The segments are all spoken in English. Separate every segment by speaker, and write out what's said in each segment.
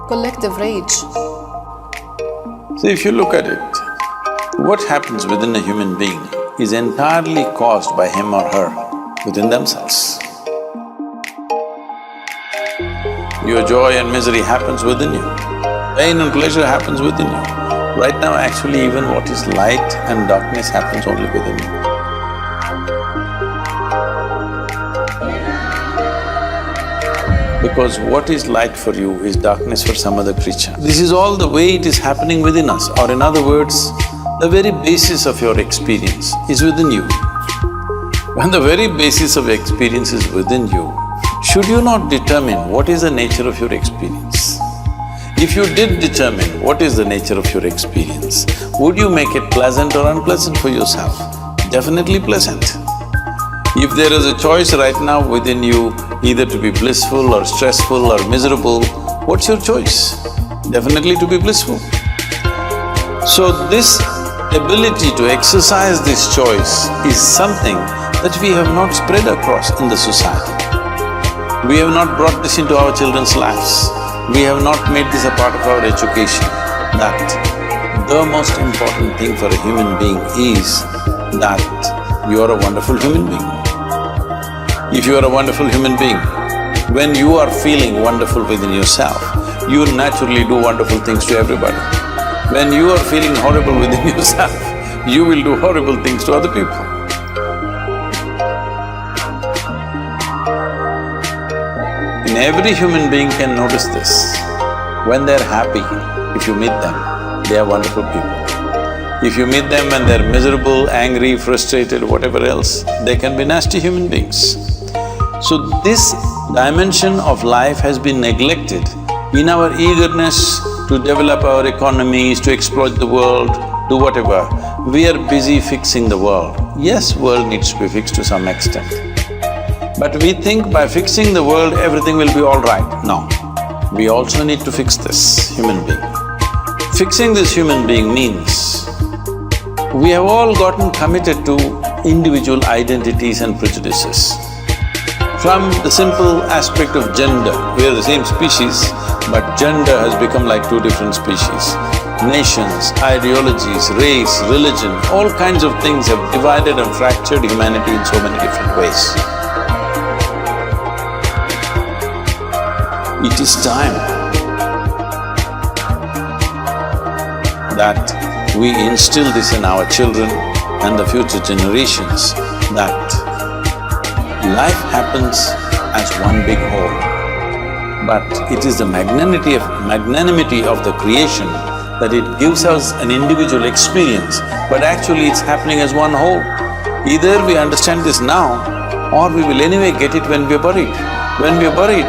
Speaker 1: collective rage.
Speaker 2: So if you look at it, what happens within a human being is entirely caused by him or her within themselves. Your joy and misery happens within you, pain and pleasure happens within you. Right now, actually, even what is light and darkness happens only within you. Because what is light for you is darkness for some other creature. This is all the way it is happening within us, or in other words, the very basis of your experience is within you. When the very basis of experience is within you, should you not determine what is the nature of your experience? If you did determine what is the nature of your experience, would you make it pleasant or unpleasant for yourself? Definitely pleasant. If there is a choice right now within you, either to be blissful or stressful or miserable, what's your choice? Definitely to be blissful. So this ability to exercise this choice is something that we have not spread across in the society. We have not brought this into our children's lives. We have not made this a part of our education, that the most important thing for a human being is that you are a wonderful human being. If you are a wonderful human being, when you are feeling wonderful within yourself, you naturally do wonderful things to everybody. When you are feeling horrible within yourself, you will do horrible things to other people. And every human being can notice this. When they're happy, if you meet them, they are wonderful people. If you meet them when they're miserable, angry, frustrated, whatever else, they can be nasty human beings. So this dimension of life has been neglected in our eagerness to develop our economies, to exploit the world, do whatever. We are busy fixing the world. Yes, world needs to be fixed to some extent. But we think by fixing the world, everything will be all right. No, we also need to fix this human being. Fixing this human being means we have all gotten committed to individual identities and prejudices. From the simple aspect of gender, we are the same species, but gender has become like two different species. Nations, ideologies, race, religion, all kinds of things have divided and fractured humanity in so many different ways. It is time that we instill this in our children and the future generations, that life happens as one big whole. But it is the magnanimity of the creation that it gives us an individual experience, but actually it's happening as one whole. Either we understand this now, or we will anyway get it when we are buried. When we are buried,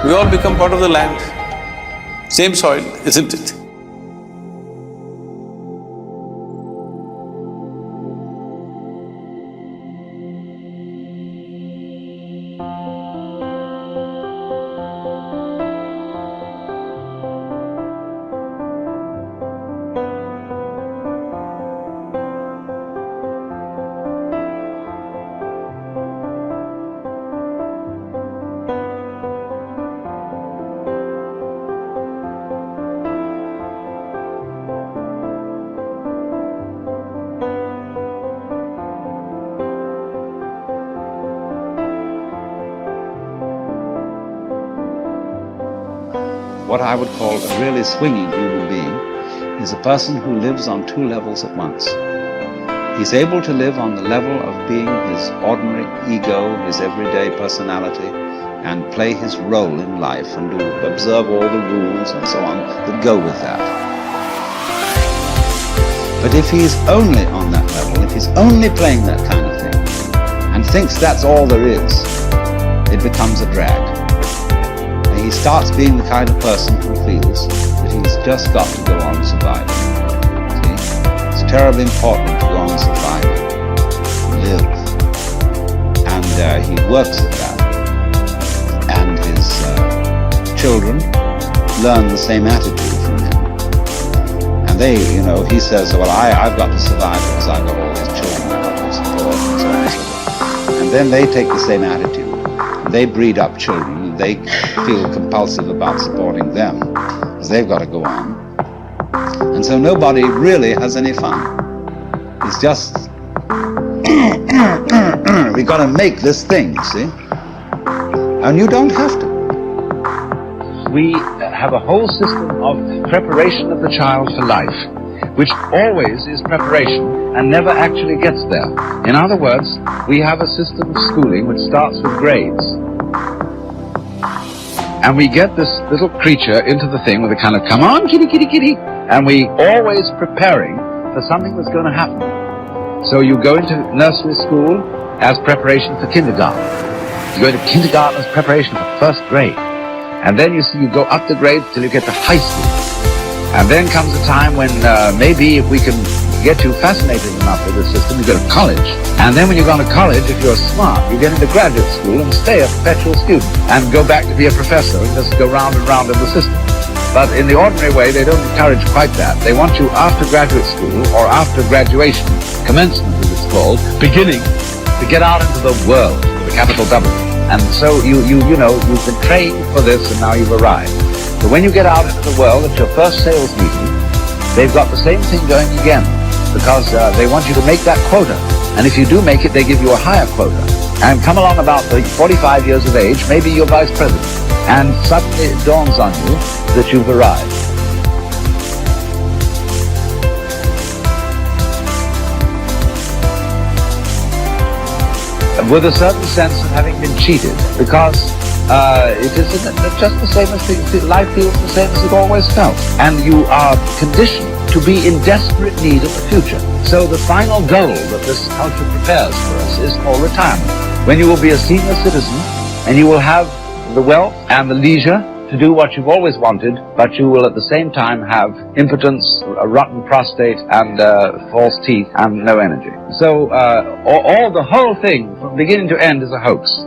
Speaker 2: we all become part of the land. Same soil, isn't it?
Speaker 3: What I would call a really swinging human being is a person who lives on two levels at once. He's able to live on the level of being his ordinary ego, his everyday personality, and play his role in life and observe all the rules and so on that go with that. But if he's only on that level, if he's only playing that kind of thing, and thinks that's all there is, it becomes a drag. He starts being the kind of person who feels that he's just got to go on surviving. See? It's terribly important to go on surviving, live. And he works at that. And his children learn the same attitude from him. And they, he says, well, I've got to survive because I've got all these children, I've got to support, and so on and so on. And then they take the same attitude. They breed up children, they feel compulsive about supporting them, because they've got to go on. And so nobody really has any fun. It's just, we've got to make this thing, you see? And you don't have to.
Speaker 1: We have a whole system of preparation of the child for life, which always is preparation and never actually gets there. In other words, we have a system of schooling which starts with grades. And we get this little creature into the thing with a kind of, come on, kitty, kitty, kitty. And we always preparing for something that's going to happen. So you go into nursery school as preparation for kindergarten. You go to kindergarten as preparation for first grade. And then you go up the grades till you get to high school. And then comes a time when maybe if we can get you fascinated enough with the system, you go to college. And then when you go to college, if you're smart, you get into graduate school and stay a perpetual student and go back to be a professor and just go round and round in the system. But in the ordinary way, they don't encourage quite that. They want you after graduate school or after graduation, commencement as it's called, beginning to get out into the world with a capital W. And so you've been trained for this and now you've arrived. So when you get out into the world at your first sales meeting, they've got the same thing going again because they want you to make that quota. And if you do make it, they give you a higher quota. And come along about 45 years of age, maybe you're vice president. And suddenly it dawns on you that you've arrived. With a certain sense of having been cheated, because it is just the same as life feels the same as it always felt. And you are conditioned to be in desperate need of the future. So the final goal that this culture prepares for us is called retirement, when you will be a senior citizen and you will have the wealth and the leisure to do what you've always wanted, but you will at the same time have impotence, a rotten prostate, and false teeth, and no energy. So the whole thing, from beginning to end, is a hoax.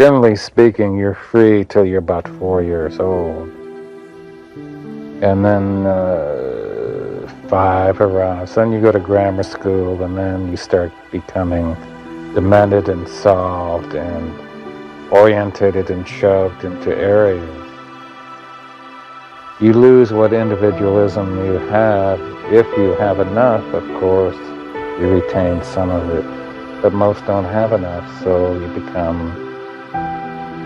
Speaker 4: generally speaking, you're free till you're about 4 years old. And then 5 arrives. Then you go to grammar school, and then you start becoming demented and solved and orientated and shoved into areas. You lose what individualism you have. If you have enough, of course, you retain some of it. But most don't have enough, so you become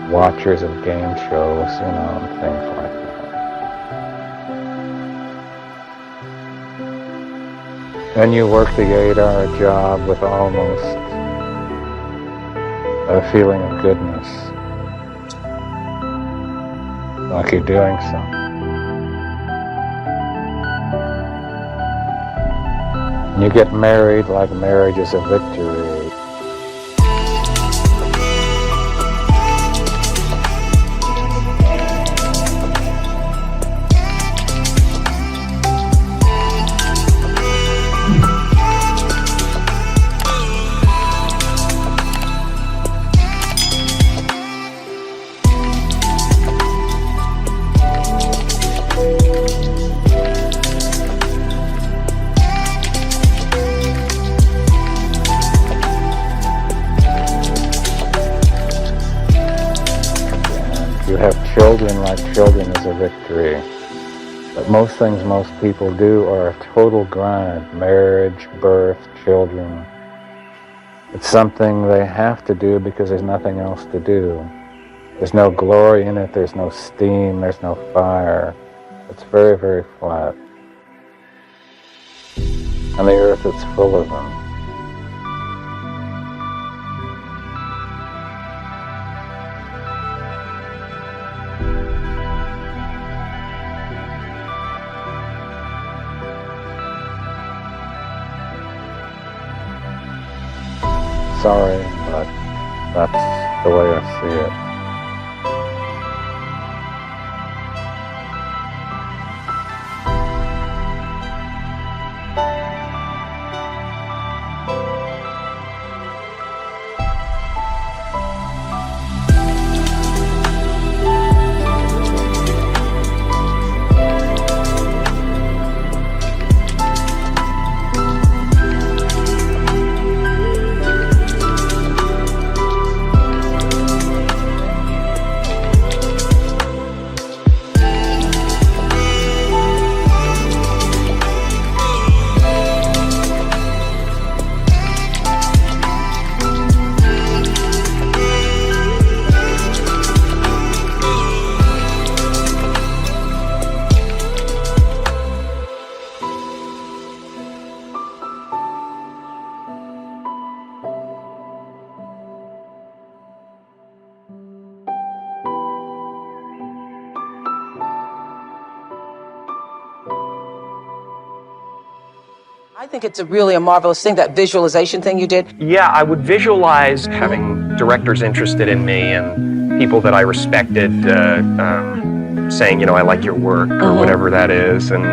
Speaker 4: watchers of game shows, and things like that. And you work the 8-hour job with almost a feeling of goodness, like you're doing something. You get married like marriage is a victory. Children like children is a victory. But most things most people do are a total grind. Marriage, birth, children. It's something they have to do because there's nothing else to do. There's no glory in it, there's no steam, there's no fire. It's very, very flat. And the earth is full of them. Sorry, but that's the way I see it.
Speaker 5: I think it's really a marvelous thing, that visualization thing you did.
Speaker 6: Yeah, I would visualize having directors interested in me and people that I respected saying, I like your work or whatever that is, and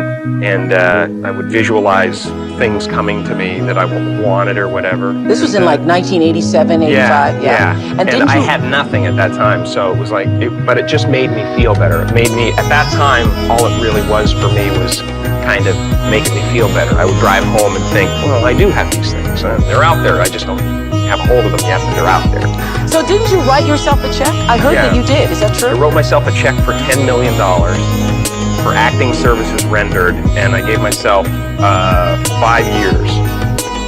Speaker 6: I would visualize things coming to me that I wanted or whatever.
Speaker 5: This was in like 1987, 85,
Speaker 6: yeah. And I had nothing at that time, so it was like, but it just made me feel better. It made me, at that time, all it really was for me was kind of making me feel better. I would drive home and think, well, I do have these things. They're out there. I just don't have a hold of them yet, but they're out there.
Speaker 5: So didn't you write yourself a check? I heard that you did. Is that true?
Speaker 6: I wrote myself a check for $10 million for acting services rendered, and I gave myself 5 years,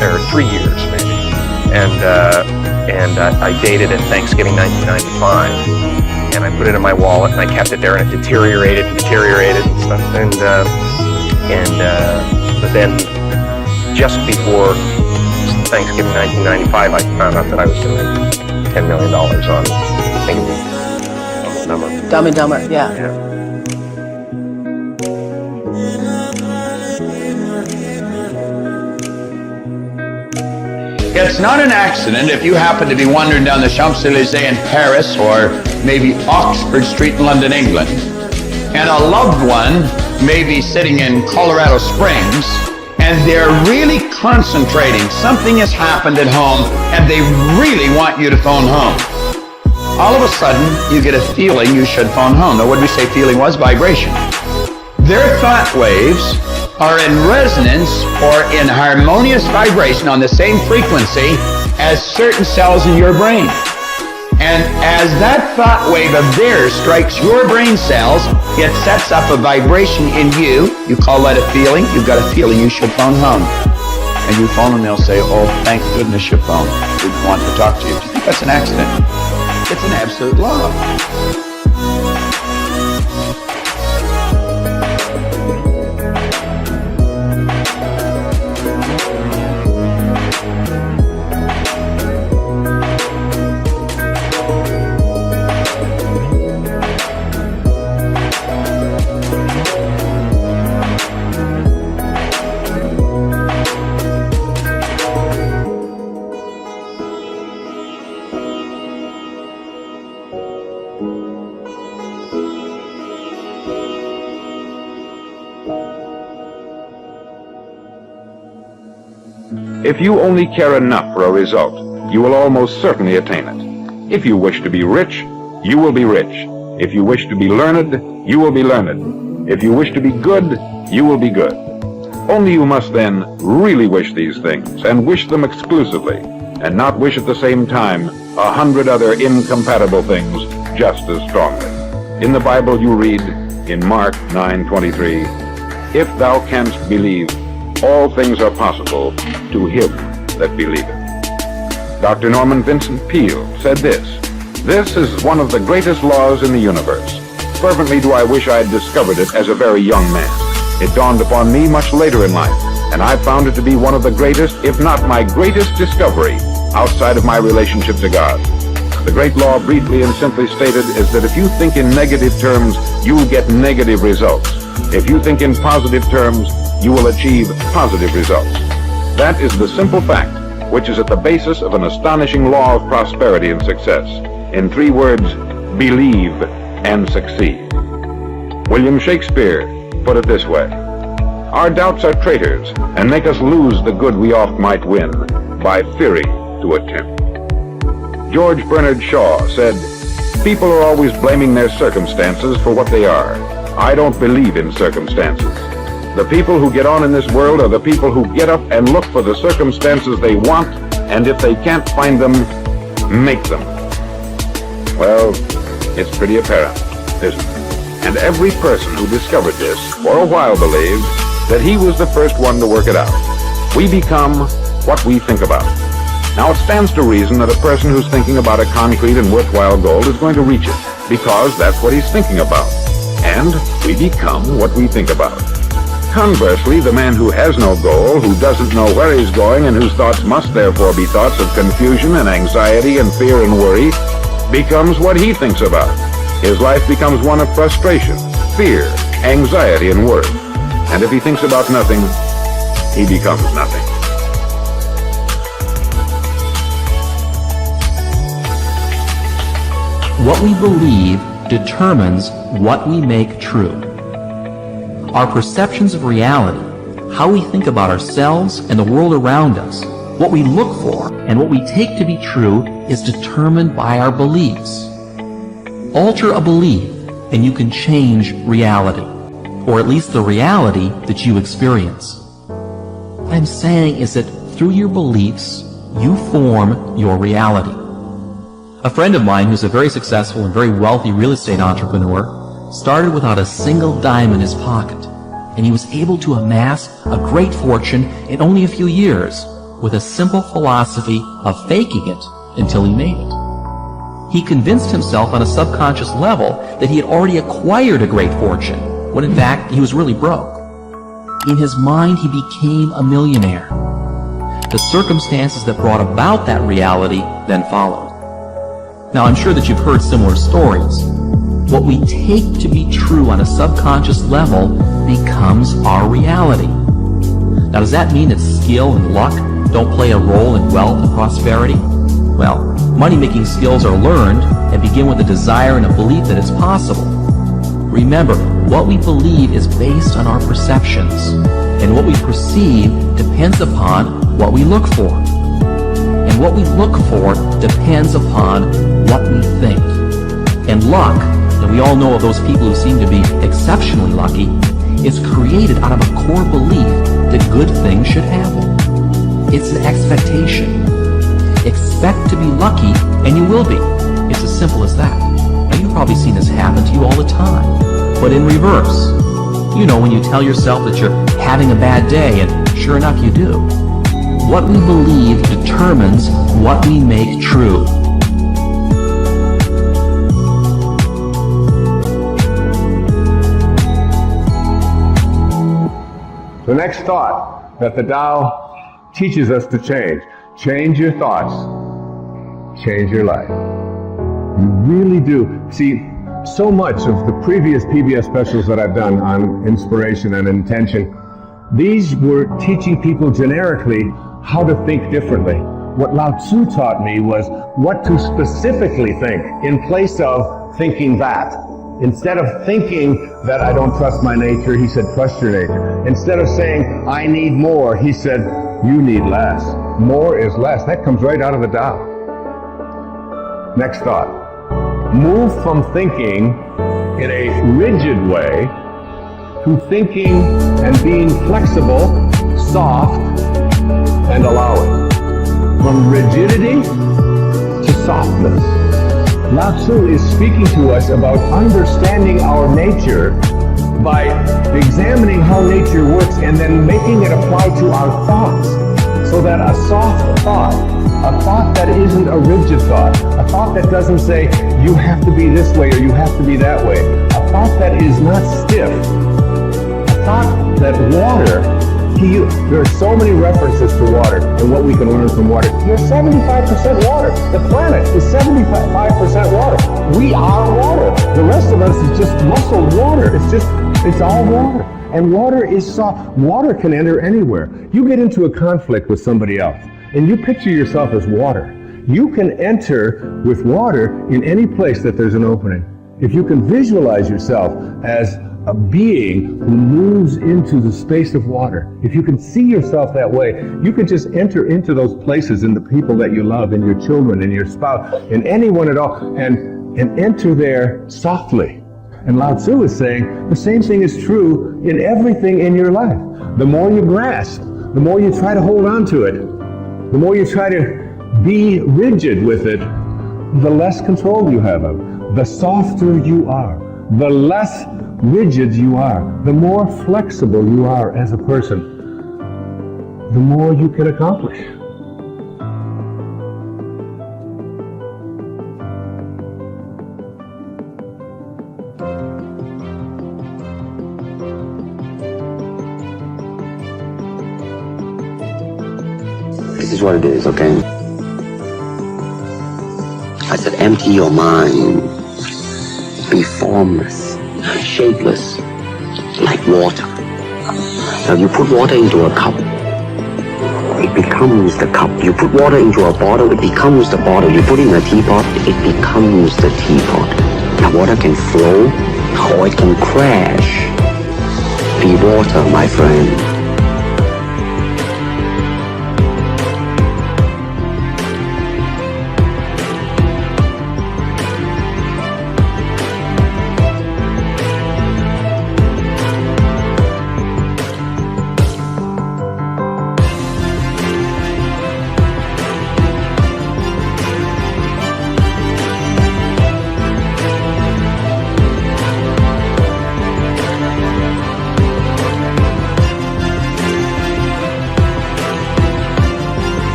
Speaker 6: or 3 years maybe. And I dated it Thanksgiving 1995. And I put it in my wallet, and I kept it there, and it deteriorated and stuff. But then, just before Thanksgiving 1995, I found out that I was going to make $10 million on, I think it was Dumb and Dumber.
Speaker 5: Dumb and Dumber, yeah.
Speaker 7: It's not an accident if you happen to be wandering down the Champs-Élysées in Paris or maybe Oxford Street in London, England, and a loved one may be sitting in Colorado Springs, and they're really concentrating. Something has happened at home, and they really want you to phone home. all of a sudden you get a feeling you should phone home. Now, what did we say feeling was? Vibration. Their thought waves are in resonance or in harmonious vibration on the same frequency as certain cells in your brain. And as that thought wave of theirs strikes your brain cells, it sets up a vibration in you. You call that a feeling. You've got a feeling you should phone home. And you phone and they'll say, oh, thank goodness you phoned. We want to talk to you. Do you think that's an accident? It's an absolute law.
Speaker 8: If you only care enough for a result, you will almost certainly attain it. If you wish to be rich, you will be rich. If you wish to be learned, you will be learned. If you wish to be good, you will be good. Only you must then really wish these things, and wish them exclusively, and not wish at the same time 100 other incompatible things just as strongly. In the Bible you read, in Mark 9:23, if thou canst believe, all things are possible to him that believeth. Dr. Norman Vincent Peale said this is one of the greatest laws in the universe. Fervently do I wish I had discovered it as a very young man. It dawned upon me much later in life, and I found it to be one of the greatest, if not my greatest discovery outside of my relationship to God. The great law, briefly and simply stated, is that if you think in negative terms, you will get negative results. If you think in positive terms, you will achieve positive results. That is the simple fact, which is at the basis of an astonishing law of prosperity and success. In 3 words, believe and succeed. William Shakespeare put it this way: our doubts are traitors and make us lose the good we oft might win by fearing to attempt. George Bernard Shaw said, people are always blaming their circumstances for what they are. I don't believe in circumstances. The people who get on in this world are the people who get up and look for the circumstances they want, and if they can't find them, make them. Well, it's pretty apparent, isn't it? And every person who discovered this for a while believed that he was the first one to work it out. We become what we think about. Now, it stands to reason that a person who's thinking about a concrete and worthwhile goal is going to reach it, because that's what he's thinking about. And we become what we think about. Conversely, the man who has no goal, who doesn't know where he's going, and whose thoughts must therefore be thoughts of confusion and anxiety and fear and worry, becomes what he thinks about. His life becomes one of frustration, fear, anxiety, and worry. And if he thinks about nothing, he becomes nothing.
Speaker 9: What we believe determines what we make true. Our perceptions of reality, how we think about ourselves and the world around us, what we look for and what we take to be true is determined by our beliefs. Alter a belief and you can change reality, or at least the reality that you experience. What I'm saying is that through your beliefs, you form your reality. A friend of mine who's a very successful and very wealthy real estate entrepreneur started without a single dime in his pocket, and he was able to amass a great fortune in only a few years with a simple philosophy of faking it until he made it. He convinced himself on a subconscious level that he had already acquired a great fortune, when in fact he was really broke. In his mind, he became a millionaire. The circumstances that brought about that reality then followed. Now, I'm sure that you've heard similar stories. What we take to be true on a subconscious level becomes our reality. Now, does that mean that skill and luck don't play a role in wealth and prosperity? Well, money-making skills are learned and begin with a desire and a belief that it's possible. Remember, what we believe is based on our perceptions, and what we perceive depends upon what we look for. And what we look for depends upon what we think. And luck, and we all know of those people who seem to be exceptionally lucky, is created out of a core belief that good things should happen. It's an expectation. Expect to be lucky, and you will be. It's as simple as that. Now, you've probably seen this happen to you all the time, but in reverse. You know, when you tell yourself that you're having a bad day, and sure enough you do. What we believe determines what we make true.
Speaker 8: The next thought that the Tao teaches us to change. Change your thoughts, change your life. You really do. See, so much of the previous PBS specials that I've done on inspiration and intention, these were teaching people generically how to think differently. What Lao Tzu taught me was what to specifically think in place of thinking that. Instead of thinking that I don't trust my nature, he said, trust your nature. Instead of saying, I need more, he said, you need less. More is less. That comes right out of the Tao. Next thought. Move from thinking in a rigid way to thinking and being flexible, soft, and allowing. From rigidity to softness. Lao Tzu is speaking to us about understanding our nature by examining how nature works and then making it apply to our thoughts. So that a soft thought, a thought that isn't a rigid thought, a thought that doesn't say you have to be this way or you have to be that way, a thought that is not stiff, a thought that water, there are so many references to water and what we can learn from water. You're 75% water. The planet is 75% water. We are water. The rest of us is just muscled water. It's all water. And water is soft. Water can enter anywhere. You get into a conflict with somebody else and you picture yourself as water. You can enter with water in any place that there's an opening. If you can visualize yourself as a being who moves into the space of water. If you can see yourself that way, you can just enter into those places in the people that you love, in your children, in your spouse, in anyone at all, and enter there softly. And Lao Tzu is saying the same thing is true in everything in your life. The more you grasp, the more you try to hold on to it, the more you try to be rigid with it, the less control you have of it. The softer you are, the less rigid you are, the more flexible you are as a person, the more you can accomplish.
Speaker 10: This is what it is, okay? I said, empty your mind, be formless, shapeless, like water. Now you put water into a cup, it becomes the cup. You put water into a bottle, it becomes the bottle. You put it in a teapot, it becomes the teapot. Now water can flow, or it can crash. Be water, my friend.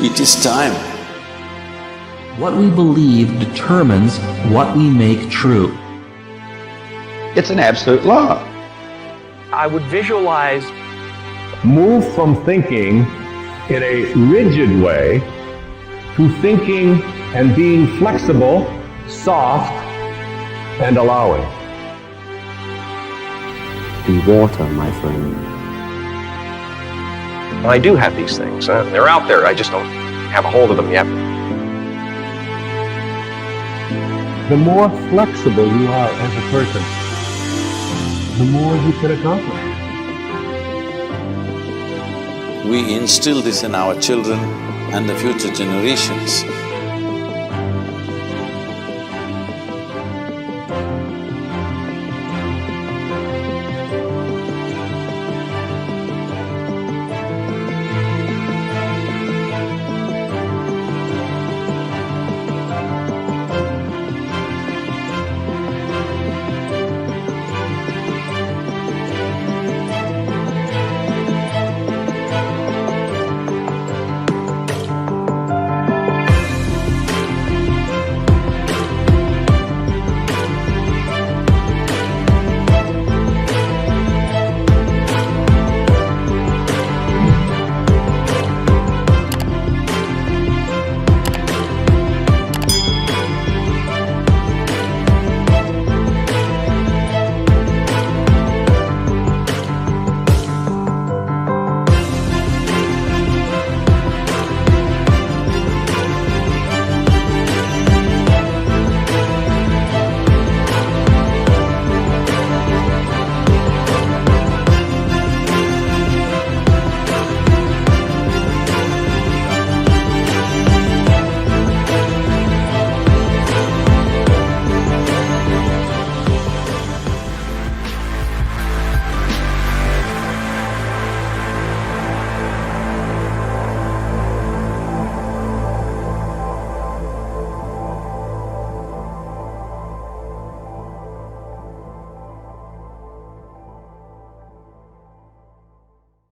Speaker 2: It is time.
Speaker 9: What we believe determines what we make true.
Speaker 3: It's an absolute law.
Speaker 6: I would visualize.
Speaker 8: Move from thinking in a rigid way to thinking and being flexible, soft, and allowing.
Speaker 10: Be water, my friend.
Speaker 6: I do have these things. They're out there. I just don't have a hold of them yet.
Speaker 8: The more flexible you are as a person,
Speaker 11: the more he could accomplish.
Speaker 2: We instill this in our children and the future generations.